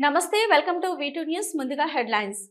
నమస్తే welcome to V2 news ముందుగా headlines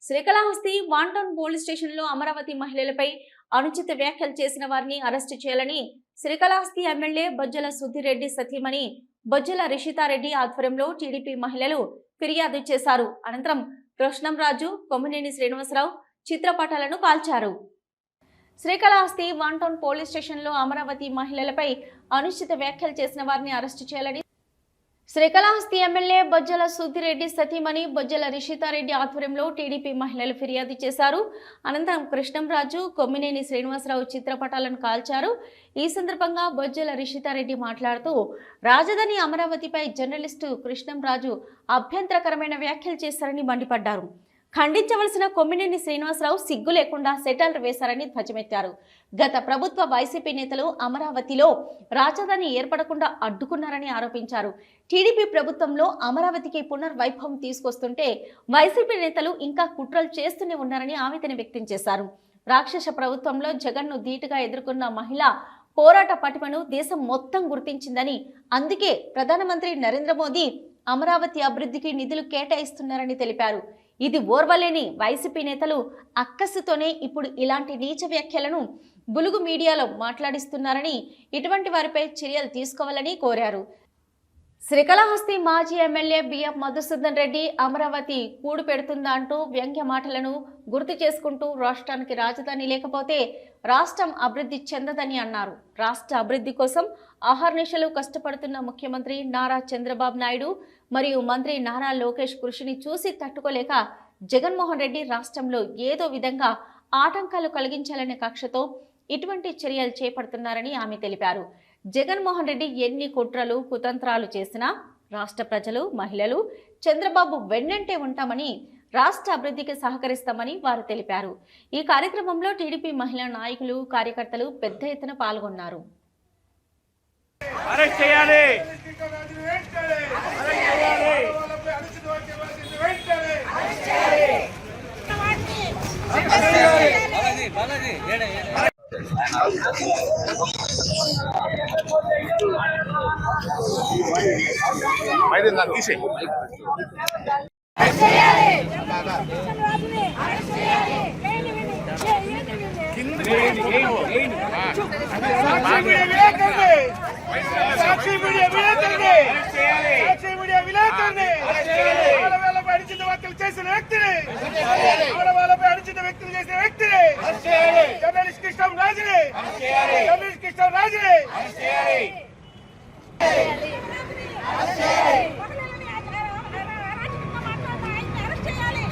Srikalahasti వాంటౌన్ police station లో అమరావతి మహిళలపై అనుచిత వ్యాఖ్యలు చేసిన వారిని అరెస్టు చేయాలని శ్రీకాళహస్తి ఎమ్మెల్యే బొజ్జల సుధీరెడ్డి సతీమణి బొజ్జల రిషితారెడ్డి ఆధ్వర్యంలో టీడీపీ మహిళలు ఫిర్యాదు చేశారు. అనంతరం కృష్ణంరాజు, కొమ్మినేని శ్రీనివాసరావు చిత్రపటాలను కాల్చారు. శ్రీకాళహస్తి వాంటౌన్ పోలీస్ స్టేషన్ లో అమరావతి మహిళలపై అనుచిత వ్యాఖ్యలు చేసిన వారిని అరెస్టు చేయాలని శ్రీకాళహస్తి ఎమ్మెల్యే బొజ్జల సుధీరెడ్డి సతీమణి బొజ్జల రిషితారెడ్డి ఆధ్వర్యంలో టీడీపీ మహిళలు ఫిర్యాదు చేశారు. అనంతరం కృష్ణంరాజు, కొమ్మినేని శ్రీనివాసరావు చిత్రపటాలను కాల్చారు. ఈ సందర్భంగా బొజ్జల రిషితారెడ్డి మాట్లాడుతూ రాజధాని అమరావతిపై జర్నలిస్టు కృష్ణంరాజు అభ్యంతరకరమైన వ్యాఖ్యలు చేశారని మండిపడ్డారు. ఖండించవలసిన కొమ్మినేని శ్రీనివాసరావు సిగ్గు లేకుండా సెటిల్ వేశారని ధ్వజమెత్తారు. గత ప్రభుత్వ వైసీపీ నేతలు అమరావతిలో రాజధాని ఏర్పడకుండా అడ్డుకున్నారని ఆరోపించారు. టీడీపీ ప్రభుత్వంలో అమరావతికి పునర్వైభవం తీసుకొస్తుంటే వైసీపీ నేతలు ఇంకా కుట్రలు చేస్తూనే ఉన్నారని ఆవేదన వ్యక్తం చేశారు. రాక్షస ప్రభుత్వంలో జగన్ను ధీటుగా ఎదుర్కొన్న మహిళ పోరాట పటిమను దేశం మొత్తం గుర్తించిందని, అందుకే ప్రధానమంత్రి నరేంద్ర మోదీ అమరావతి అభివృద్ధికి నిధులు కేటాయిస్తున్నారని తెలిపారు. ఇది ఓర్వలేని వైసీపీ నేతలు అక్కసుతోనే ఇప్పుడు ఇలాంటి నీచ వ్యాఖ్యలను బులుగు మీడియాలో మాట్లాడిస్తున్నారని, ఇటువంటి వారిపై చర్యలు తీసుకోవాలని కోరారు. శ్రీకాళహస్తి మాజీ ఎమ్మెల్యే బిఎం మధుసూదన్ రెడ్డి అమరావతి కూడు పెడుతుందా అంటూ వ్యంగ్య మాటలను గుర్తు చేసుకుంటూ రాష్ట్రానికి రాజధాని లేకపోతే రాష్ట్రం అభివృద్ధి చెందదని అన్నారు. రాష్ట్ర అభివృద్ధి కోసం అహర్నిశలు కష్టపడుతున్న ముఖ్యమంత్రి నారా చంద్రబాబు నాయుడు మరియు మంత్రి నారా లోకేష్ కృషిని చూసి తట్టుకోలేక జగన్మోహన్ రెడ్డి రాష్ట్రంలో ఏదో విధంగా ఆటంకాలు కలిగించాలనే కక్షతో ఇటువంటి చర్యలు చేపడుతున్నారని ఆమె తెలిపారు. జగన్మోహన్ రెడ్డి ఎన్ని కుట్రలు కుతంత్రాలు చేసినా రాష్ట్ర ప్రజలు, మహిళలు చంద్రబాబు వెన్నంటే ఉంటామని, రాష్ట్ర అభివృద్ధికి సహకరిస్తామని వారు తెలిపారు. ఈ కార్యక్రమంలో టీడీపీ మహిళా నాయకులు, కార్యకర్తలు పెద్ద ఎత్తున పాల్గొన్నారు.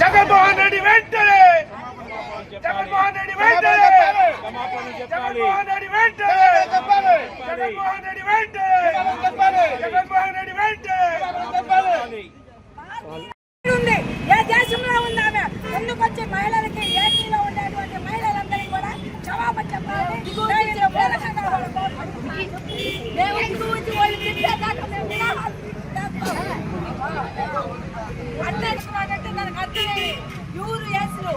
జగన్మోహన్ రెడ్డి వెంటనే, జగన్మోహన్ రెడ్డి వెంటనే, జగన్మోహన్ రెడ్డి వెంటనే, జగన్మోహన్ రెడ్డి వెంటనే, జగన్మోహన్ రెడ్డి వెంటనే. ఏ దేశంలో ఉందామె ముందుకు వచ్చే మహిళలకి, ఏపీలో ఉండేటువంటి మహిళలందరికీ కూడా జవాబు చెప్పాలి. అన్నేసుకున్నాడంటే దానికి అర్థమే యూరు ఏసులు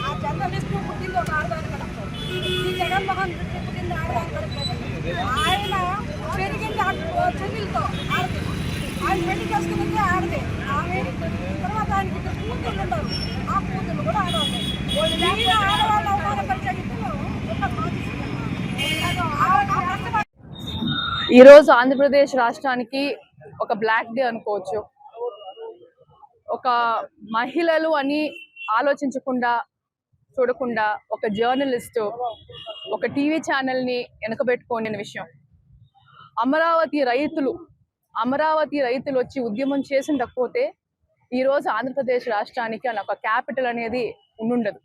ఆ జర్నలిస్టు పుట్టింది ఒక ఆడదాని కడప, ఈ జగన్మోహన్ రెడ్డి పుట్టింది ఆడదాని కడప. ఆయన పెరిగింది చెల్లెలతో ఆడది, ఆయన పెళ్లి చేసుకున్నది ఆడదే. ఆమె తర్వాత ఆయనకి కూతుళ్ళు ఉండరు, ఆ కూతుళ్ళు కూడా ఆడవాలి. ఆడవాళ్ళు అవమానపరిచే ఈరోజు ఆంధ్రప్రదేశ్ రాష్ట్రానికి ఒక బ్లాక్ డే అనుకోవచ్చు. ఒక మహిళలు అని ఆలోచించకుండా, చూడకుండా ఒక జర్నలిస్టు ఒక టీవీ ఛానల్ని వెనకబెట్టుకోని విషయం. అమరావతి రైతులు అమరావతి రైతులు వచ్చి ఉద్యమం చేసిండకపోతే ఈరోజు ఆంధ్రప్రదేశ్ రాష్ట్రానికి అని ఒక క్యాపిటల్ అనేది ఉండుండదు.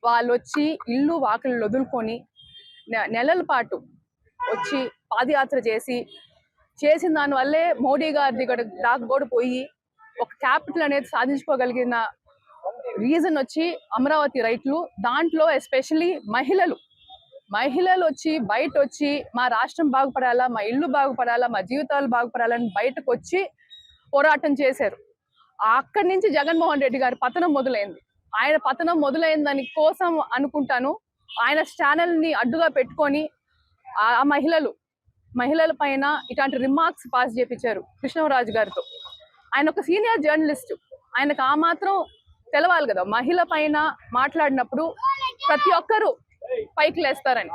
వాళ్ళు వచ్చి ఇల్లు వాకిళ్ళు వదులుకొని నెలల పాటు వచ్చి పాదయాత్ర చేసిన దానివల్లే మోడీ గారి దాకా కూడా పోయి ఒక క్యాపిటల్ అనేది సాధించుకోగలిగిన రీజన్ వచ్చి అమరావతి రైతులు. దాంట్లో ఎస్పెషల్లీ మహిళలు వచ్చి బయట వచ్చి మా రాష్ట్రం బాగుపడాలా, మా ఇల్లు బాగుపడాలా, మా జీవితాలు బాగుపడాలని బయటకు వచ్చి పోరాటం చేశారు. అక్కడి నుంచి జగన్మోహన్ రెడ్డి గారి పతనం మొదలైంది. ఆయన పతనం మొదలైన దాని కోసం అనుకుంటాను ఆయన ఛానల్ని అడ్డుగా పెట్టుకొని ఆ మహిళల పైన ఇట్లాంటి రిమార్క్స్ పాస్ చేయించారు కృష్ణరాజు గారితో. ఆయన ఒక సీనియర్ జర్నలిస్ట్, ఆయనకు ఆ మాత్రం తెలవాలి కదా మహిళ పైన మాట్లాడినప్పుడు ప్రతి ఒక్కరూ పైకి లేస్తారని.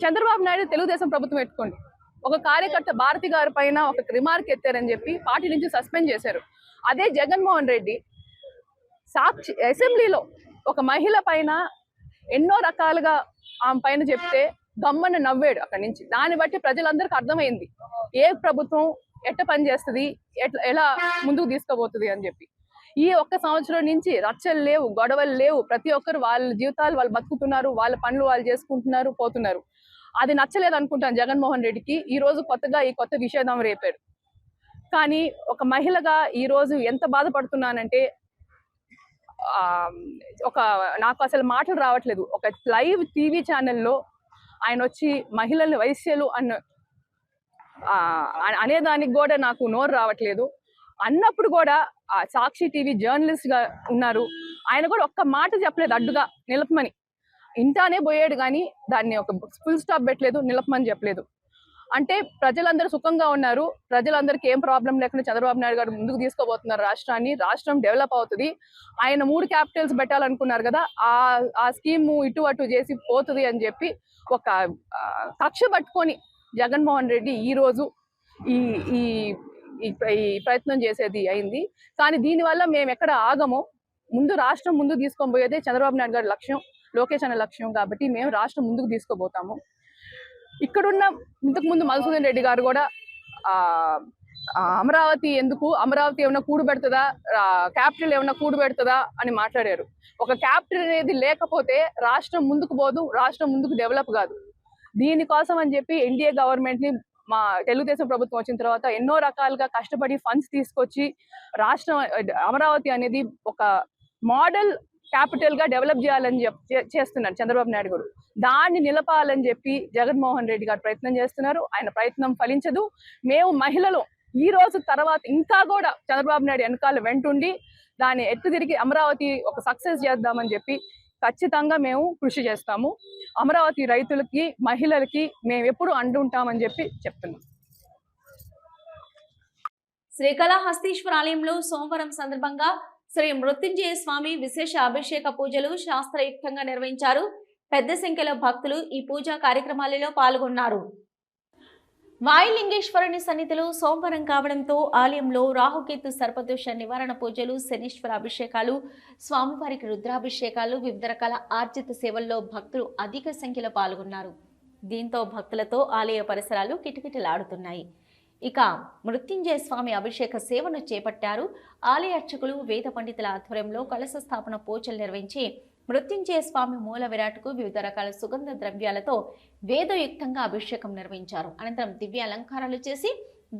చంద్రబాబు నాయుడు తెలుగుదేశం ప్రభుత్వం పెట్టుకోండి, ఒక కార్యకర్త భారతి గారి పైన ఒక రిమార్క్ ఎత్తారని చెప్పి పార్టీ నుంచి సస్పెండ్ చేశారు. అదే జగన్మోహన్ రెడ్డి సాక్షి అసెంబ్లీలో ఒక మహిళ పైన ఎన్నో రకాలుగా ఆమె పైన చెప్తే గమ్మన నవ్వాడు అక్కడి నుంచి. దాన్ని బట్టి ప్రజలందరికీ అర్థమైంది ఏ ప్రభుత్వం ఎట్ట పని చేస్తుంది, ఎలా ముందుకు తీసుకుపోతుంది అని చెప్పి. ఈ ఒక్క సంవత్సరం నుంచి రచ్చలు లేవు, గొడవలు లేవు, ప్రతి ఒక్కరు వాళ్ళ జీవితాలు వాళ్ళు బతుకుతున్నారు, వాళ్ళ పనులు వాళ్ళు చేసుకుంటున్నారు, పోతున్నారు. అది నచ్చలేదు అనుకుంటాను జగన్మోహన్ రెడ్డికి. ఈ రోజు కొత్తగా ఈ కొత్త విషేదం రేపాడు. కానీ ఒక మహిళగా ఈ రోజు ఎంత బాధపడుతున్నానంటే నాకు అసలు మాటలు రావట్లేదు. ఒక లైవ్ టీవీ ఛానల్లో ఆయన వచ్చి మహిళల్ని వైశ్యలు అనేదానికి కూడా నాకు నోరు రావట్లేదు. అన్నప్పుడు కూడా సాక్షి టీవీ జర్నలిస్ట్ గా ఉన్నారు, ఆయన కూడా ఒక్క మాట చెప్పలేదు అడ్డుగా నిలపమని. ఇంటానే పోయాడు కానీ దాన్ని ఒక ఫుల్ స్టాప్ పెట్టలేదు, నిలపమని చెప్పలేదు. అంటే ప్రజలందరూ సుఖంగా ఉన్నారు, ప్రజలందరికీ ఏం ప్రాబ్లం లేకుండా చంద్రబాబు నాయుడు గారు ముందుకు తీసుకోబోతున్నారు రాష్ట్రాన్ని. రాష్ట్రం డెవలప్ అవుతుంది. ఆయన 3 క్యాపిటల్స్ పెట్టాలనుకున్నారు కదా, ఆ స్కీమ్ ఇటు అటు చేసి పోతుంది అని చెప్పి ఒక కక్ష పట్టుకొని జగన్మోహన్ రెడ్డి ఈ రోజు ఈ ప్రయత్నం చేసేది అయింది. కానీ దీనివల్ల మేము ఎక్కడ ఆగమో, ముందు రాష్ట్రం ముందుకు తీసుకొని పోయేదే చంద్రబాబు నాయుడు గారి లక్ష్యం, లోకేష్ అనే లక్ష్యం. కాబట్టి మేము రాష్ట్రం ముందుకు తీసుకోబోతాము. ఇక్కడున్న ఇంతకుముందు మధుసూదన్ రెడ్డి గారు కూడా అమరావతి ఏమన్నా కూడు పెడుతుందా, క్యాపిటల్ ఏమన్నా కూడు పెడుతుందా అని మాట్లాడారు. ఒక క్యాపిటల్ అనేది లేకపోతే రాష్ట్రం ముందుకు పోదు, రాష్ట్రం ముందుకు డెవలప్ కాదు. దీనికోసం అని చెప్పి ఎన్డీఏ గవర్నమెంట్ ని మా తెలుగుదేశం ప్రభుత్వం వచ్చిన తర్వాత ఎన్నో రకాలుగా కష్టపడి ఫండ్స్ తీసుకొచ్చి రాష్ట్రం అమరావతి అనేది ఒక మోడల్ క్యాపిటల్ గా డెవలప్ చేయాలని చేస్తున్నారు చంద్రబాబు నాయుడు గారు. దాన్ని నిలపాలని చెప్పి జగన్మోహన్ రెడ్డి గారు ప్రయత్నం చేస్తున్నారు. ఆయన ప్రయత్నం ఫలించదు. మేము మహిళలు ఈ రోజు తర్వాత ఇంకా కూడా చంద్రబాబు నాయుడు వెనకాల వెంటుండి దాన్ని ఎత్తు తిరిగి అమరావతి ఒక సక్సెస్ చేద్దామని చెప్పి ఖచ్చితంగా మేము కృషి చేస్తాము. అమరావతి రైతులకి, మహిళలకి మేము ఎప్పుడు అండుంటామని చెప్పి చెప్తున్నాం. శ్రీకాళహస్తీశ్వర ఆలయంలో సోమవారం సందర్భంగా శ్రీ మృత్యుంజయ స్వామి విశేష అభిషేక పూజలు శాస్త్రయుక్తంగా నిర్వహించారు. పెద్ద సంఖ్యలో భక్తులు ఈ పూజా కార్యక్రమాలలో పాల్గొన్నారు. వాయులింగేశ్వరుని సన్నిధిలో సోమవారం కావడంతో ఆలయంలో రాహుకేతు సర్పదోష నివారణ పూజలు, శనీశ్వర అభిషేకాలు, స్వామివారికి రుద్రాభిషేకాలు, వివిధ రకాల ఆర్జిత సేవల్లో భక్తులు అధిక సంఖ్యలో పాల్గొన్నారు. దీంతో భక్తులతో ఆలయ పరిసరాలు కిటకిటలాడుతున్నాయి. ఇక మృత్యుంజయ స్వామి అభిషేక సేవను చేపట్టారు. ఆలయ అర్చకులు, వేద పండితుల ఆధ్వర్యంలో కలశ స్థాపన పూజలు నిర్వహించి మృత్యుంజయ స్వామి మూల విరాట్కు వివిధ రకాల సుగంధ ద్రవ్యాలతో వేదయుక్తంగా అభిషేకం నిర్వహించారు. అనంతరం దివ్య అలంకారాలు చేసి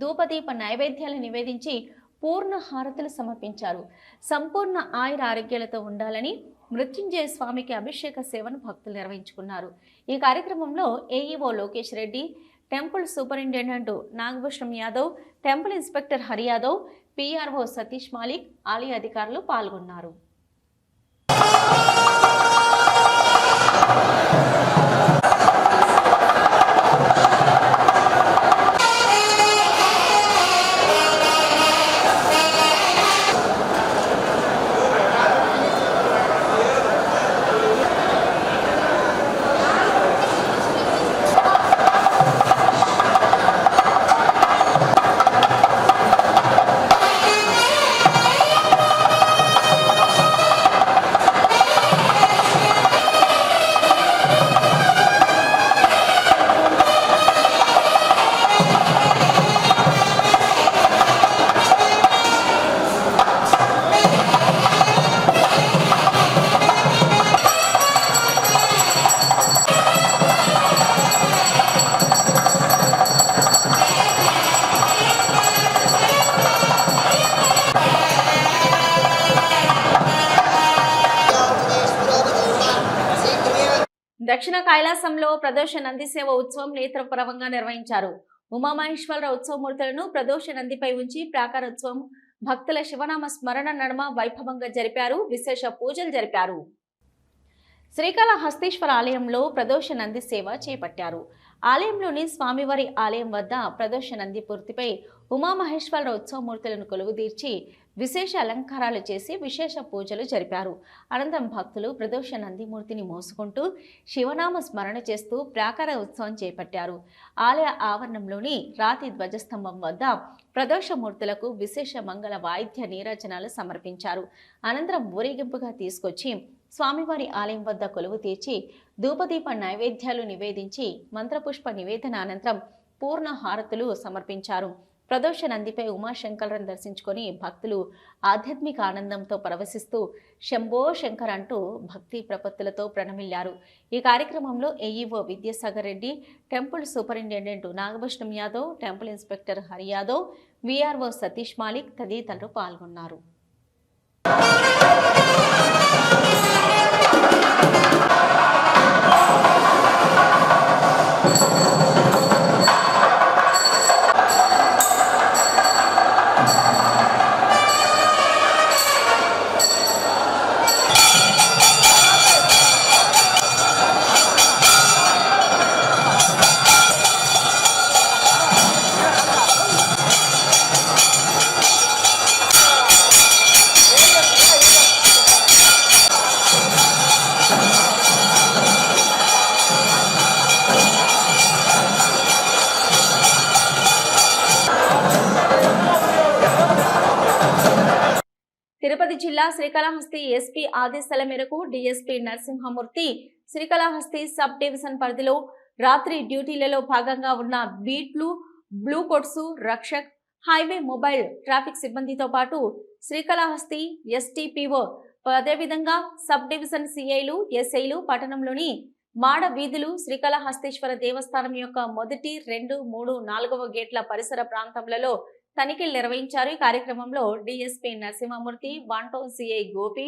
ధూపదీప నైవేద్యాలు నివేదించి పూర్ణ హారతులు సమర్పించారు. సంపూర్ణ ఆయుర ఆరోగ్యాలతో ఉండాలని మృత్యుంజయ స్వామికి అభిషేక సేవను భక్తులు నిర్వహించుకున్నారు. ఈ కార్యక్రమంలో AEO Lokesh Reddy, temple superintendent Nagabhushanam Yadav, temple inspector Hari Yadav, PRO Satish Malik, ఆలయ అధికారులు పాల్గొన్నారు. దక్షిణ కైలాసంలో ప్రదోష నంది సేవ ఉత్సవం నేత్రపరంగా నిర్వహించారు. ఉమామహేశ్వర ఉత్సవమూర్తులను ప్రదోష నందిపై ఉంచి ప్రాకారోత్సవం భక్తుల శివనామ స్మరణ నడుమ వైభవంగా జరిపారు. విశేష పూజలు జరిపారు. శ్రీకాళహస్తీశ్వర ఆలయంలో ప్రదోష నంది సేవ చేపట్టారు. ఆలయంలోని స్వామివారి ఆలయం వద్ద ప్రదోష నంది పూర్తిపై ఉమామహేశ్వర ఉత్సవమూర్తులను కొలువుదీర్చి విశేష అలంకారాలు చేసి విశేష పూజలు జరిపారు. అనంతరం భక్తులు ప్రదోష నందిమూర్తిని మోసుకుంటూ శివనామ స్మరణ చేస్తూ ప్రాకార ఉత్సవం చేపట్టారు. ఆలయ ఆవరణంలోని రాతి ధ్వజస్తంభం వద్ద ప్రదోషమూర్తులకు విశేష మంగళ వాయిద్య నీరాజనాలు సమర్పించారు. అనంతరం ఊరేగింపుగా తీసుకొచ్చి స్వామివారి ఆలయం వద్ద కొలువు తీర్చి ధూపదీప నైవేద్యాలు నివేదించి మంత్రపుష్ప నివేదన అనంతరం పూర్ణ హారతులు సమర్పించారు. ప్రదోష నందిపై ఉమాశంకరులను దర్శించుకొని భక్తులు ఆధ్యాత్మిక ఆనందంతో పరవశిస్తూ శంభో శంకర్ అంటూ భక్తి ప్రపత్తులతో ప్రణమిల్లారు. ఈ కార్యక్రమంలో AEO Vidyasagar Reddy, temple superintendent Nagabhushanam Yadav, temple inspector Hari Yadav, VRO Satish Malik తదితరులు పాల్గొన్నారు. తిరుపతి జిల్లా శ్రీకాళహస్తి ఎస్పీ ఆదేశాల మేరకు DSP Narasimhamurthy Srikalahasti sub division పరిధిలో రాత్రి డ్యూటీలలో భాగంగా ఉన్న బీట్లు, blue coats, Rakshak, highway mobile traffic సిబ్బందితో పాటు శ్రీకాళహస్తి ఎస్టీపీఓ అదేవిధంగా సబ్ డివిజన్ సిఐలు, ఎస్ఐలు పట్టణంలోని మాడ వీధులు, శ్రీకాళహస్తీశ్వర దేవస్థానం యొక్క 1, 2, 3, 4వ గేట్ల పరిసర ప్రాంతములలో తనిఖీలు నిర్వహించారు. ఈ కార్యక్రమంలో DSP Narasimhamurthy, 1 town CI Gopi,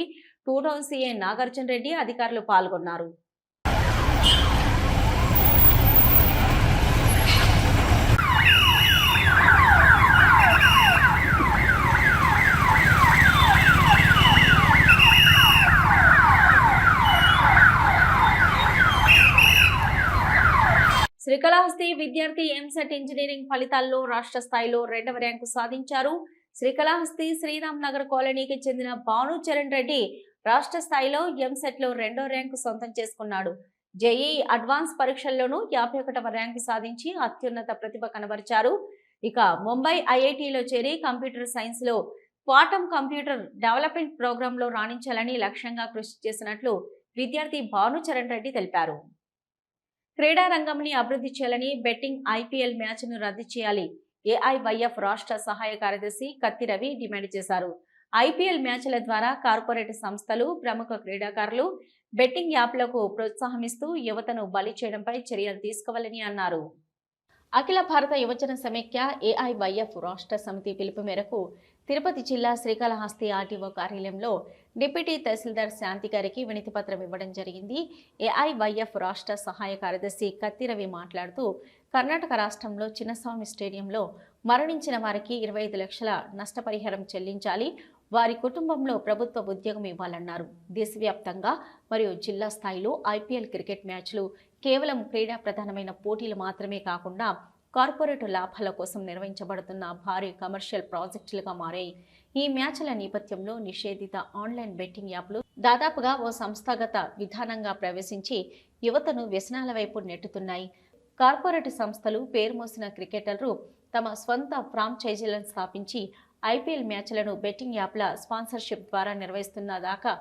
2 town CI Nagarjuna Reddy అధికారులు పాల్గొన్నారు. శ్రీకాళహస్తి విద్యార్థి ఎంసెట్ ఇంజనీరింగ్ ఫలితాల్లో రాష్ట్ర స్థాయిలో 2వ ర్యాంకు సాధించారు. శ్రీకాళహస్తి శ్రీరామ్ నగర్ కాలనీకి చెందిన భాను చరణ్ రెడ్డి రాష్ట్ర స్థాయిలో ఎంసెట్ లో 2వ ర్యాంకు సొంతం చేసుకున్నాడు. జేఈఈ అడ్వాన్స్ పరీక్షల్లోనూ 51వ ర్యాంకు సాధించి అత్యున్నత ప్రతిభ కనబరిచారు. ఇక ముంబై ఐఐటిలో చేరి కంప్యూటర్ సైన్స్ లో క్వాంటమ్ కంప్యూటర్ డెవలప్మెంట్ ప్రోగ్రామ్ లో రాణించాలని లక్ష్యంగా కృషి చేసినట్లు విద్యార్థి భాను చరణ్ రెడ్డి తెలిపారు. క్రీడా రంగంని అభివృద్ధి చేయాలని బెట్టింగ్ ఐపీఎల్ మ్యాచ్ ను రద్దు చేయాలి ఏఐవైఎఫ్ రాష్ట్ర సహాయ కార్యదర్శి కత్తి రవి డిమాండ్ చేశారు. ఐపీఎల్ మ్యాచ్ల ద్వారా కార్పొరేట్ సంస్థలు, ప్రముఖ క్రీడాకారులు బెట్టింగ్ యాప్లకు ప్రోత్సాహమిస్తూ యువతను బలి చేయడంపై చర్యలు తీసుకోవాలని అన్నారు. అఖిల భారత యువజన సమైక్య ఏఐవైఎఫ్ రాష్ట్ర సమితి పిలుపు మేరకు తిరుపతి జిల్లా శ్రీకాళహస్తి ఆర్టీఓ కార్యాలయంలో డిప్యూటీ తహసీల్దార్ శాంతి గారికి వినతి పత్రం ఇవ్వడం జరిగింది. ఏఐవైఎఫ్ రాష్ట్ర సహాయ కార్యదర్శి కత్తి రవి మాట్లాడుతూ కర్ణాటక రాష్ట్రంలో చిన్నస్వామి స్టేడియంలో మరణించిన వారికి 25 లక్షల నష్టపరిహారం చెల్లించాలి, వారి కుటుంబంలో ప్రభుత్వ ఉద్యోగం ఇవ్వాలన్నారు. దేశవ్యాప్తంగా మరియు జిల్లా స్థాయిలో ఐపీఎల్ క్రికెట్ మ్యాచ్లు కేవలం క్రీడా ప్రధానమైన పోటీలు మాత్రమే కాకుండా కార్పొరేట్ లాభాల కోసం నిర్వహించబడుతున్న భారీ కమర్షియల్ ప్రాజెక్టులుగా మారాయి. ఈ మ్యాచ్ల నేపథ్యంలో నిషేధిత ఆన్లైన్ బెట్టింగ్ యాప్లు దాదాపుగా ఓ సంస్థాగత విధానంగా ప్రవేశించి యువతను వ్యసనాల వైపు నెట్టుతున్నాయి. కార్పొరేట్ సంస్థలు, పేరు మోసిన క్రికెటర్లు తమ స్వంత ఫ్రాంచైజీలను స్థాపించి ఐపీఎల్ మ్యాచ్లను బెట్టింగ్ యాప్ల స్పాన్సర్షిప్ ద్వారా నిర్వహిస్తున్న దాకా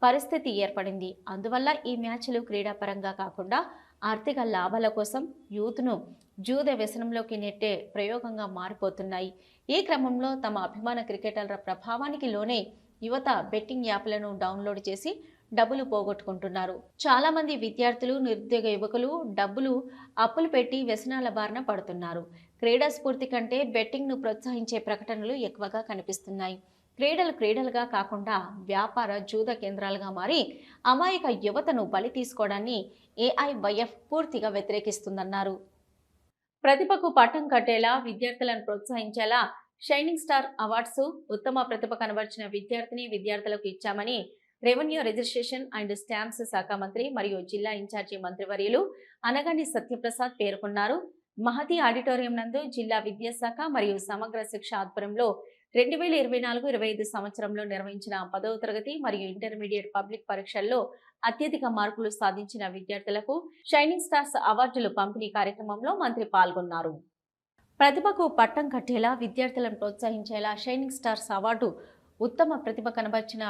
పరిస్థితి ఏర్పడింది. అందువల్ల ఈ మ్యాచ్లు క్రీడాపరంగా కాకుండా ఆర్థిక లాభాల కోసం యూత్ను జూద వ్యసనంలోకి నెట్టే ప్రయోగంగా మారిపోతున్నాయి. ఈ క్రమంలో తమ అభిమాన క్రికెటర్ల ప్రభావానికి లోనే యువత బెట్టింగ్ యాప్లను డౌన్లోడ్ చేసి డబ్బులు పోగొట్టుకుంటున్నారు. చాలా మంది విద్యార్థులు, నిరుద్యోగ యువకులు డబ్బులు అప్పులు పెట్టి వ్యసనాల బారిన పడుతున్నారు. క్రీడా స్ఫూర్తి కంటే బెట్టింగ్ను ప్రోత్సహించే ప్రకటనలు ఎక్కువగా కనిపిస్తున్నాయి. క్రీడలు క్రీడలుగా కాకుండా వ్యాపార జూద కేంద్రాలుగా మారి అమాయక యువతను బలి తీసుకోవడాన్ని ఏఐవైఎఫ్ పూర్తిగా వ్యతిరేకిస్తుందన్నారు. ప్రతిభకు పట్టం కట్టేలా విద్యార్థులను ప్రోత్సహించేలా షైనింగ్ స్టార్ అవార్డ్స్ ఉత్తమ ప్రతిభ కనబర్చిన విద్యార్థులకు ఇచ్చామని రెవెన్యూ రిజిస్ట్రేషన్ అండ్ స్టాంప్స్ శాఖ మంత్రి మరియు జిల్లా ఇన్ఛార్జి మంత్రివర్యులు అనగాని సత్యప్రసాద్ పేర్కొన్నారు. మహతి ఆడిటోరియం నందు జిల్లా విద్యాశాఖ మరియు సమగ్ర శిక్ష ఆధ్వర్యంలో 2024-25 సంవత్సరంలో నిర్వహించిన 10వ తరగతి మరియు ఇంటర్మీడియట్ పబ్లిక్ పరీక్షల్లో అత్యధిక మార్కులు సాధించిన విద్యార్థులకు షైనింగ్ స్టార్స్ అవార్డులు పంపిణీ కార్యక్రమంలో మంత్రి పాల్గొన్నారు. ప్రతిభకు పట్టం కట్టేలా విద్యార్థులను ప్రోత్సహించేలా షైనింగ్ స్టార్స్ అవార్డు ఉత్తమ ప్రతిభ కనబర్చిన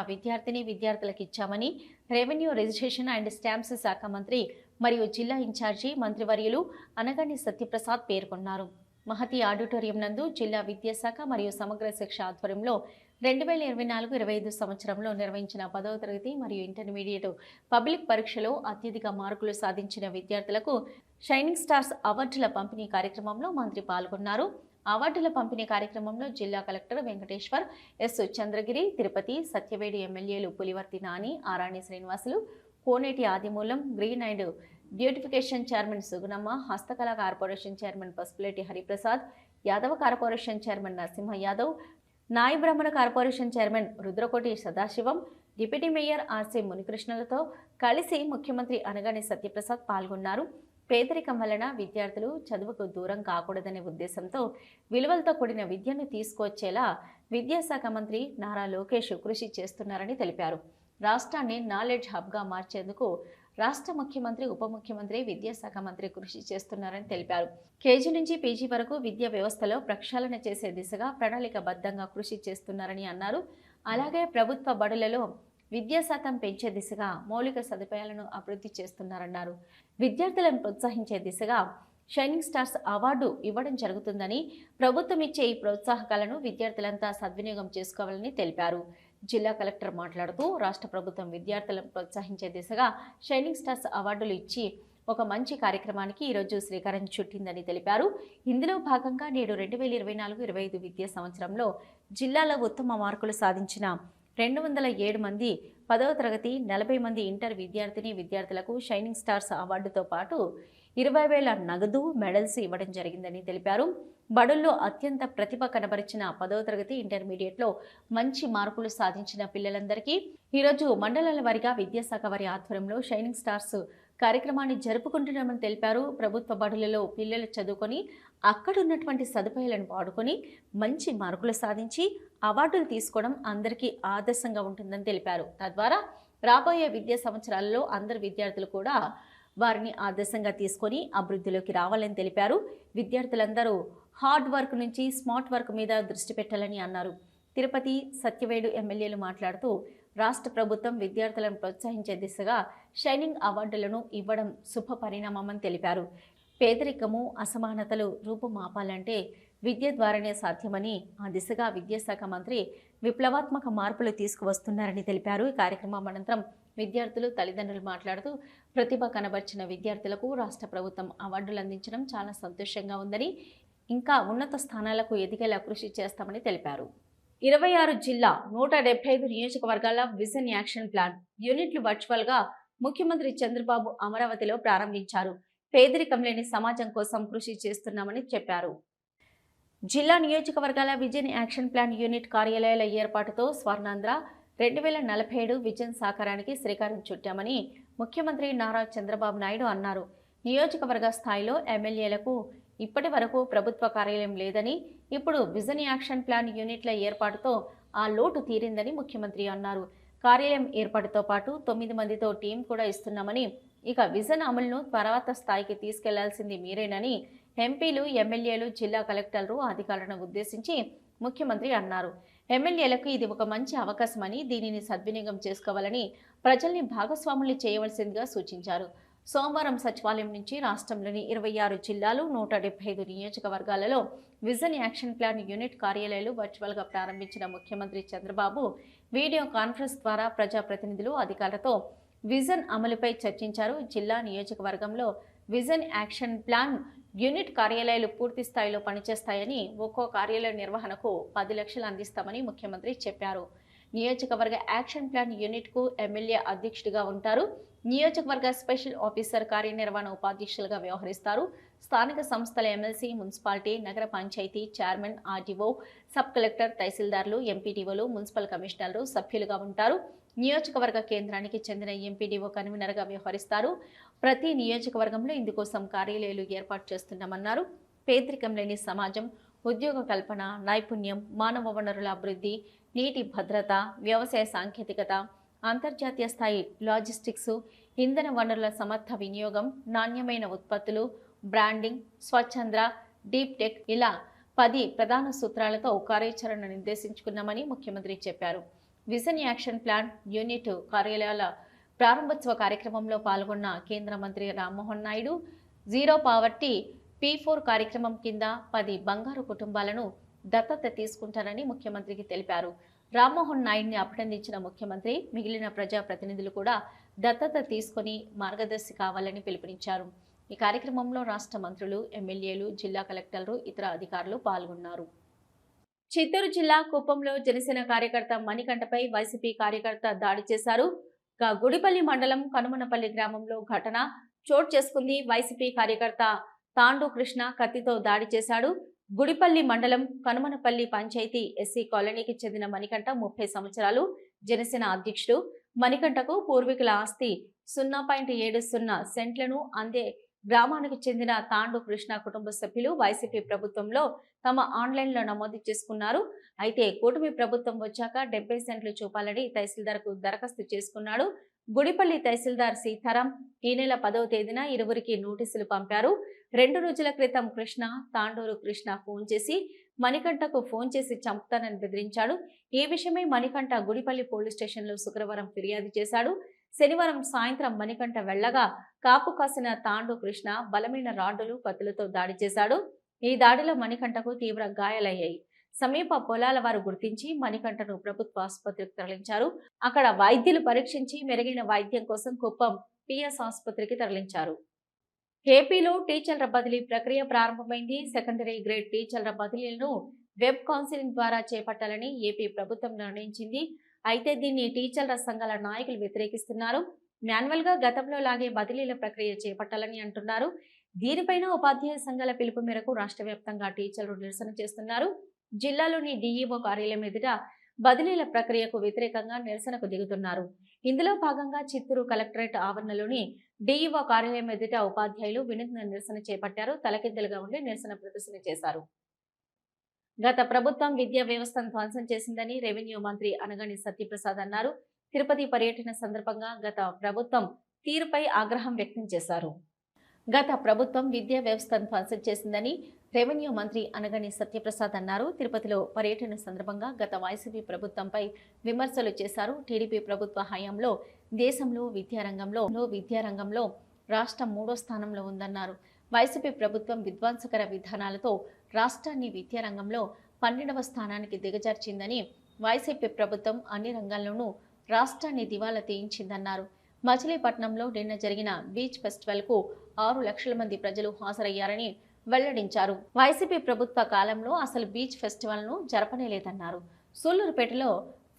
విద్యార్థులకు ఇచ్చామని రెవెన్యూ రిజిస్ట్రేషన్ అండ్ స్టాంప్స్ శాఖ మంత్రి మరియు జిల్లా ఇన్ఛార్జి మంత్రివర్యులు అనగాని సత్యప్రసాద్ పేర్కొన్నారు. మహతి ఆడిటోరియం నందు జిల్లా విద్యాశాఖ మరియు సమగ్ర శిక్ష ఆధ్వర్యంలో 2024-25 సంవత్సరంలో నిర్వహించిన 10వ తరగతి మరియు ఇంటర్మీడియట్ పబ్లిక్ పరీక్షలో అత్యధిక మార్కులు సాధించిన విద్యార్థులకు షైనింగ్ స్టార్స్ అవార్డుల పంపిణీ కార్యక్రమంలో మంత్రి పాల్గొన్నారు. అవార్డుల పంపిణీ కార్యక్రమంలో జిల్లా కలెక్టర్ వెంకటేశ్వర్, ఎస్ చంద్రగిరి, తిరుపతి, సత్యవేడు ఎమ్మెల్యేలు Pulivarthi Nani, Arani Srinivasulu, Koneti Adimulam, green and beautification chairman Sugunamma, Hastakala corporation chairman Pasupuleti Hariprasad, Yadava corporation chairman Narasimha Yadav, Nayi Brahmana corporation chairman Rudrakoti Sadasivam, deputy mayor RC మునికృష్ణలతో కలిసి ముఖ్యమంత్రి అనగాని సత్యప్రసాద్ పాల్గొన్నారు. పేదరికం వలన విద్యార్థులు చదువుకు దూరం కాకూడదనే ఉద్దేశంతో విలువలతో కూడిన విద్యను తీసుకొచ్చేలా విద్యాశాఖ మంత్రి నారా లోకేష్ కృషి చేస్తున్నారని తెలిపారు. రాష్ట్రాన్ని నాలెడ్జ్ హబ్గా మార్చేందుకు రాష్ట్ర ముఖ్యమంత్రి, ఉప ముఖ్యమంత్రి, విద్యాశాఖ మంత్రి కృషి చేస్తున్నారని తెలిపారు. కేజీ నుంచి పీజీ వరకు విద్యా వ్యవస్థలో ప్రక్షాళన చేసే దిశగా ప్రణాళికబద్ధంగా కృషి చేస్తున్నారని అన్నారు. అలాగే ప్రభుత్వ బడులలో విద్యాశాతం పెంచే దిశగా మౌలిక సదుపాయాలను అభివృద్ధి చేస్తున్నారన్నారు. విద్యార్థులను ప్రోత్సహించే దిశగా షైనింగ్ స్టార్స్ అవార్డు ఇవ్వడం జరుగుతుందని, ప్రభుత్వం ఇచ్చే ఈ ప్రోత్సాహకాలను విద్యార్థులంతా సద్వినియోగం చేసుకోవాలని తెలిపారు. జిల్లా కలెక్టర్ మాట్లాడుతూ రాష్ట్ర ప్రభుత్వం విద్యార్థులను ప్రోత్సహించే దిశగా షైనింగ్ స్టార్స్ అవార్డులు ఇచ్చి ఒక మంచి కార్యక్రమానికి ఈరోజు శ్రీకారం చుట్టిందని తెలిపారు. ఇందులో భాగంగా నేడు 2024-25 విద్యా సంవత్సరంలో జిల్లాలో ఉత్తమ మార్కులు సాధించిన 207 మంది 10వ తరగతి, 40 మంది ఇంటర్ విద్యార్థులకు షైనింగ్ స్టార్స్ అవార్డుతో పాటు 20,000 నగదు మెడల్స్ ఇవ్వడం జరిగిందని తెలిపారు. బడుల్లో అత్యంత ప్రతిభ కనబరిచిన 10వ తరగతి, ఇంటర్మీడియట్లో మంచి మార్కులు సాధించిన పిల్లలందరికీ ఈరోజు మండలాల వారీగా విద్యాశాఖ వారి ఆధ్వర్యంలో షైనింగ్ స్టార్స్ కార్యక్రమాన్ని జరుపుకుంటున్నామని తెలిపారు. ప్రభుత్వ బడులలో పిల్లలు చదువుకొని అక్కడున్నటువంటి సదుపాయాలను వాడుకొని మంచి మార్కులు సాధించి అవార్డులు తీసుకోవడం అందరికీ ఆదర్శంగా ఉంటుందని తెలిపారు. తద్వారా రాబోయే విద్యా సంవత్సరాలలో అందరు విద్యార్థులు కూడా వారిని ఆదర్శంగా తీసుకొని అభివృద్ధిలోకి రావాలని తెలిపారు. విద్యార్థులందరూ హార్డ్ వర్క్ నుంచి స్మార్ట్ వర్క్ మీద దృష్టి పెట్టాలని అన్నారు. తిరుపతి, సత్యవేడు ఎమ్మెల్యేలు మాట్లాడుతూ రాష్ట్ర ప్రభుత్వం విద్యార్థులను ప్రోత్సహించే దిశగా షైనింగ్ అవార్డులను ఇవ్వడం శుభ పరిణామమని తెలిపారు. పేదరికము, అసమానతలు రూపుమాపాలంటే విద్య ద్వారానే సాధ్యమని, ఆ దిశగా విద్యాశాఖ మంత్రి విప్లవాత్మక మార్పులు తీసుకువస్తున్నారని తెలిపారు. ఈ కార్యక్రమం అనంతరం విద్యార్థులు, తల్లిదండ్రులు మాట్లాడుతూ ప్రతిభ కనబర్చిన విద్యార్థులకు రాష్ట్ర ప్రభుత్వం అవార్డులు అందించడం చాలా సంతోషంగా ఉందని, ఇంకా ఉన్నత స్థానాలకు ఎదిగేలా కృషి చేస్తామని తెలిపారు. 26 జిల్లా 175 నియోజకవర్గాల విజన్ యాక్షన్ ప్లాన్ యూనిట్లు వర్చువల్గా ముఖ్యమంత్రి చంద్రబాబు అమరావతిలో ప్రారంభించారు. పేదరికం లేని సమాజం కోసం కృషి చేస్తున్నామని చెప్పారు. జిల్లా నియోజకవర్గాల విజన్ యాక్షన్ ప్లాన్ యూనిట్ కార్యాలయాల ఏర్పాటుతో స్వర్ణాంధ్ర 2047 విజన్ సాకారానికి శ్రీకారం చుట్టామని ముఖ్యమంత్రి నారా చంద్రబాబు నాయుడు అన్నారు. నియోజకవర్గ స్థాయిలో ఎమ్మెల్యేలకు ఇప్పటి వరకు ప్రభుత్వ కార్యాలయం లేదని, ఇప్పుడు విజన్ యాక్షన్ ప్లాన్ యూనిట్ల ఏర్పాటుతో ఆ లోటు తీరిందని ముఖ్యమంత్రి అన్నారు. కార్యాలయం ఏర్పాటుతో పాటు 9 మందితో టీం కూడా ఇస్తున్నామని, ఇక విజన్ అమలును తర్వాత స్థాయికి తీసుకెళ్లాల్సింది మీరేనని ఎంపీలు, ఎమ్మెల్యేలు, జిల్లా కలెక్టర్లు, అధికారులను ఉద్దేశించి ముఖ్యమంత్రి అన్నారు. ఎమ్మెల్యేలకు ఇది ఒక మంచి అవకాశమని, దీనిని సద్వినియోగం చేసుకోవాలని, ప్రజల్ని భాగస్వాములు చేయవలసిందిగా సూచించారు. సోమవారం సచివాలయం నుంచి రాష్ట్రంలోని 26 జిల్లాలు 175 నియోజకవర్గాలలో విజన్ యాక్షన్ ప్లాన్ యూనిట్ కార్యాలయాలు వర్చువల్గా ప్రారంభించిన ముఖ్యమంత్రి చంద్రబాబు వీడియో కాన్ఫరెన్స్ ద్వారా ప్రజాప్రతినిధులు, అధికారులతో విజన్ అమలుపై చర్చించారు. జిల్లా, నియోజకవర్గంలో విజన్ యాక్షన్ ప్లాన్ యూనిట్ కార్యాలయాలు పూర్తి స్థాయిలో పనిచేస్తాయని, ఒక్కో కార్యాలయ నిర్వహణకు 10 లక్షలు అందిస్తామని ముఖ్యమంత్రి చెప్పారు. నియోజకవర్గ యాక్షన్ ప్లాన్ యూనిట్కు ఎమ్మెల్యే అధ్యక్షుడిగా ఉంటారు. నియోజకవర్గ స్పెషల్ ఆఫీసర్ కార్యనిర్వహణ ఉపాధ్యక్షులుగా వ్యవహరిస్తారు. స్థానిక సంస్థల ఎమ్మెల్సీ, మున్సిపాలిటీ, నగర panchayat chairman, RDO, sub collector, తహసీల్దార్లు, ఎంపీడీఓలు, మున్సిపల్ కమిషనర్లు సభ్యులుగా ఉంటారు. నియోజకవర్గ కేంద్రానికి చెందిన ఎంపీడీఓ కన్వీనర్గా వ్యవహరిస్తారు. ప్రతి నియోజకవర్గంలో ఇందుకోసం కార్యాలయాలు ఏర్పాటు చేస్తున్నామన్నారు. పేదరికం లేని సమాజం, ఉద్యోగ కల్పన, నైపుణ్యం, మానవ వనరుల అభివృద్ధి, నీటి భద్రత, వ్యవసాయ సాంకేతికత, అంతర్జాతీయ స్థాయి లాజిస్టిక్స్, ఇంధన వనరుల సమర్థ వినియోగం, నాణ్యమైన ఉత్పత్తులు, బ్రాండింగ్, స్వచ్ఛంద, డీప్ టెక్ ఇలా 10 ప్రధాన సూత్రాలతో కార్యాచరణ నిర్దేశించుకున్నామని ముఖ్యమంత్రి చెప్పారు. విజన్ యాక్షన్ ప్లాన్ యూనిట్ కార్యాలయాల ప్రారంభోత్సవ కార్యక్రమంలో పాల్గొన్న కేంద్ర మంత్రి Rammohan Naidu, zero poverty P4 కార్యక్రమం కింద 10 బంగారు కుటుంబాలను దత్తత తీసుకుంటారని ముఖ్యమంత్రికి తెలిపారు. రామ్మోహన్ నాయుడిని అభినందించిన ముఖ్యమంత్రి మిగిలిన ప్రజా ప్రతినిధులు కూడా దత్తత తీసుకుని మార్గదర్శి కావాలని పిలుపునిచ్చారు. ఈ కార్యక్రమంలో రాష్ట్ర మంత్రులు, ఎమ్మెల్యేలు, జిల్లా కలెక్టర్లు, ఇతర అధికారులు పాల్గొన్నారు. చిత్తూరు జిల్లా కుప్పంలో జనసేన కార్యకర్త మణికంఠపై వైసీపీ కార్యకర్త దాడి చేశారు. గుడిపల్లి మండలం కనుమనపల్లి గ్రామంలో ఘటన చోటు చేసుకుంది. వైసీపీ కార్యకర్త తాండు కృష్ణ కత్తితో దాడి చేశాడు. గుడిపల్లి మండలం కనుమనపల్లి పంచాయతీ ఎస్సీ కాలనీకి చెందిన మణికంఠ 30 సంవత్సరాలు, జనసేన అధ్యక్షుడు. మణికంఠకు పూర్వీకుల ఆస్తి 0.70 సెంట్లను అందే గ్రామానికి చెందిన తాండు కృష్ణ కుటుంబ సభ్యులు వైసీపీ ప్రభుత్వంలో తమ ఆన్లైన్లో నమోదు చేసుకున్నారు. అయితే కూటమి ప్రభుత్వం వచ్చాక 70 సెంట్లు చూపాలని తహసీల్దార్కు దరఖాస్తు చేసుకున్నాడు. గుడిపల్లి తహసీల్దార్ సీతారాం ఈ నెల 10వ తేదీన ఇరువురికి నోటీసులు పంపారు. 2 రోజుల క్రితం కృష్ణ తాండూరు కృష్ణ ఫోన్ చేసి మణికంఠకు ఫోన్ చేసి చంపుతానని బెదిరించాడు. ఈ విషయమై మణికంఠ గుడిపల్లి పోలీస్ స్టేషన్లో శుక్రవారం ఫిర్యాదు చేశాడు. శనివారం సాయంత్రం మణికంఠ వెళ్లగా కాపు కాసిన తాండు కృష్ణ బలమైన రాడ్డులు, కత్తులతో దాడి చేశాడు. ఈ దాడిలో మణికంఠకు తీవ్ర గాయాలయ్యాయి. సమీప పొలాల వారు గుర్తించి మణికంఠను ప్రభుత్వ ఆసుపత్రికి తరలించారు. అక్కడ వైద్యులు పరీక్షించి మెరుగైన వైద్యం కోసం కుప్పం పిఎస్ ఆసుపత్రికి తరలించారు. ఏపీలో టీచర్ల బదిలీ ప్రక్రియ ప్రారంభమైంది. సెకండరీ గ్రేడ్ టీచర్ల బదిలీలను వెబ్ కౌన్సిలింగ్ ద్వారా చేపట్టాలని ఏపీ ప్రభుత్వం నిర్ణయించింది. అయితే దీన్ని టీచర్ల సంఘాల నాయకులు వ్యతిరేకిస్తున్నారు. మాన్యువల్ గా గతంలో లాగే బదిలీల ప్రక్రియ చేపట్టాలని అంటున్నారు. దీనిపైన ఉపాధ్యాయ సంఘాల పిలుపు మేరకు రాష్ట్ర వ్యాప్తంగా టీచర్లు నిరసన చేస్తున్నారు. జిల్లాలోని డీఈఓ కార్యాలయం ఎదుట బదిలీల ప్రక్రియకు వ్యతిరేకంగా నిరసనకు దిగుతున్నారు. ఇందులో భాగంగా చిత్తూరు కలెక్టరేట్ ఆవరణలోని డీఈఓ కార్యాలయం ఎదుట ఉపాధ్యాయులు వినూత్న నిరసన చేపట్టారు. తలకిందులుగా ఉండి నిరసన ప్రదర్శన చేశారు. గత ప్రభుత్వం విద్యా వ్యవస్థను ధ్వంసం చేసిందని రెవెన్యూ మంత్రి అనగాని సత్యప్రసాద్ అన్నారు. తిరుపతి పర్యటన సందర్భంగా గత ప్రభుత్వం తీరుపై ఆగ్రహం వ్యక్తం చేశారు. గత ప్రభుత్వం విద్యా వ్యవస్థను ధ్వంసం చేసిందని రెవెన్యూ మంత్రి అనగాని సత్యప్రసాద్ అన్నారు. తిరుపతిలో పర్యటన సందర్భంగా గత వైసీపీ ప్రభుత్వంపై విమర్శలు చేశారు. టీడీపీ ప్రభుత్వ హయాంలో దేశంలో విద్యారంగంలో రాష్ట్రం 3వ స్థానంలో ఉందన్నారు. వైసీపీ ప్రభుత్వం విధ్వంసకర విధానాలతో రాష్ట్రాన్ని విద్యారంగంలో 12వ స్థానానికి దిగజార్చిందని, వైసీపీ ప్రభుత్వం అన్ని రంగాల్లోనూ రాష్ట్రాన్ని దివాలా తీయించిందన్నారు. మచిలీపట్నంలో నిన్న జరిగిన బీచ్ ఫెస్టివల్కు 6 లక్షల మంది ప్రజలు హాజరయ్యారని వెల్లడించారు. వైసీపీ ప్రభుత్వ కాలంలో అసలు బీచ్ ఫెస్టివల్ను జరపనేలేదన్నారు. సూళ్లూరుపేటలో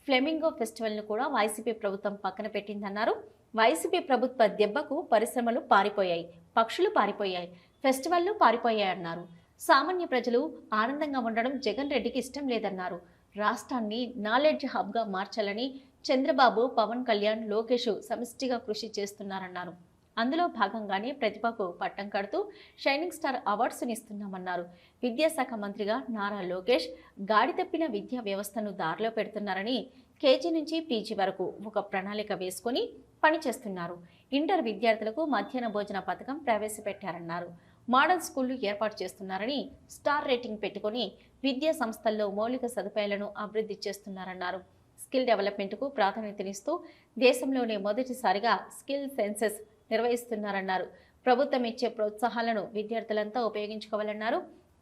ఫ్లెమింగో ఫెస్టివల్ను కూడా వైసీపీ ప్రభుత్వం పక్కన పెట్టిందన్నారు. వైసీపీ ప్రభుత్వ దెబ్బకు పరిశ్రమలు పారిపోయాయి, పక్షులు పారిపోయాయి, ఫెస్టివల్లు పారిపోయాయన్నారు. సామాన్య ప్రజలు ఆనందంగా ఉండడం జగన్ రెడ్డికి ఇష్టం లేదన్నారు. రాష్ట్రాన్ని నాలెడ్జ్ హబ్గా మార్చాలని చంద్రబాబు, పవన్ కళ్యాణ్, లోకేష్ సమిష్టిగా కృషి చేస్తున్నారన్నారు. అందులో భాగంగానే ప్రతిభకు పట్టం కడుతూ షైనింగ్ స్టార్ అవార్డ్స్ని ఇస్తున్నామన్నారు. విద్యాశాఖ మంత్రిగా నారా లోకేష్ గాడి తప్పిన విద్యా వ్యవస్థను దారిలో పెడుతున్నారని, కేజీ నుంచి పీజీ వరకు ఒక ప్రణాళిక వేసుకుని పనిచేస్తున్నారు. ఇంటర్ విద్యార్థులకు మధ్యాహ్న భోజన పథకం ప్రవేశపెట్టారన్నారు. మోడల్ స్కూళ్లు ఏర్పాటు చేస్తున్నారని, స్టార్ రేటింగ్ పెట్టుకుని విద్యా సంస్థల్లో మౌలిక సదుపాయాలను అభివృద్ధి చేస్తున్నారన్నారు. స్కిల్ డెవలప్మెంట్కు ప్రాధాన్యతనిస్తూ దేశంలోనే మొదటిసారిగా స్కిల్ సెన్సెస్ నిర్వహిస్తున్నారన్నారు. ప్రభుత్వం ఇచ్చే ప్రోత్సాహాలను విద్యార్థులంతా ఉపయోగించుకోవాలన్నారు.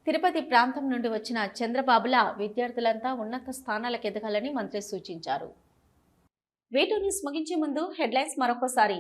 తిరుపతి ప్రాంతం నుండి వచ్చిన చంద్రబాబుల విద్యార్థులంతా ఉన్నత స్థానాలకు ఎదగాలని మంత్రి సూచించారు. వీటూ న్యూస్ ముగించే ముందు హెడ్లైన్స్ మరొకసారి.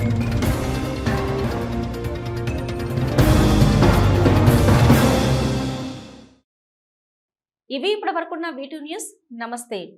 ఇవి ఇప్పటి వరకున్న V2 న్యూస్. నమస్తే.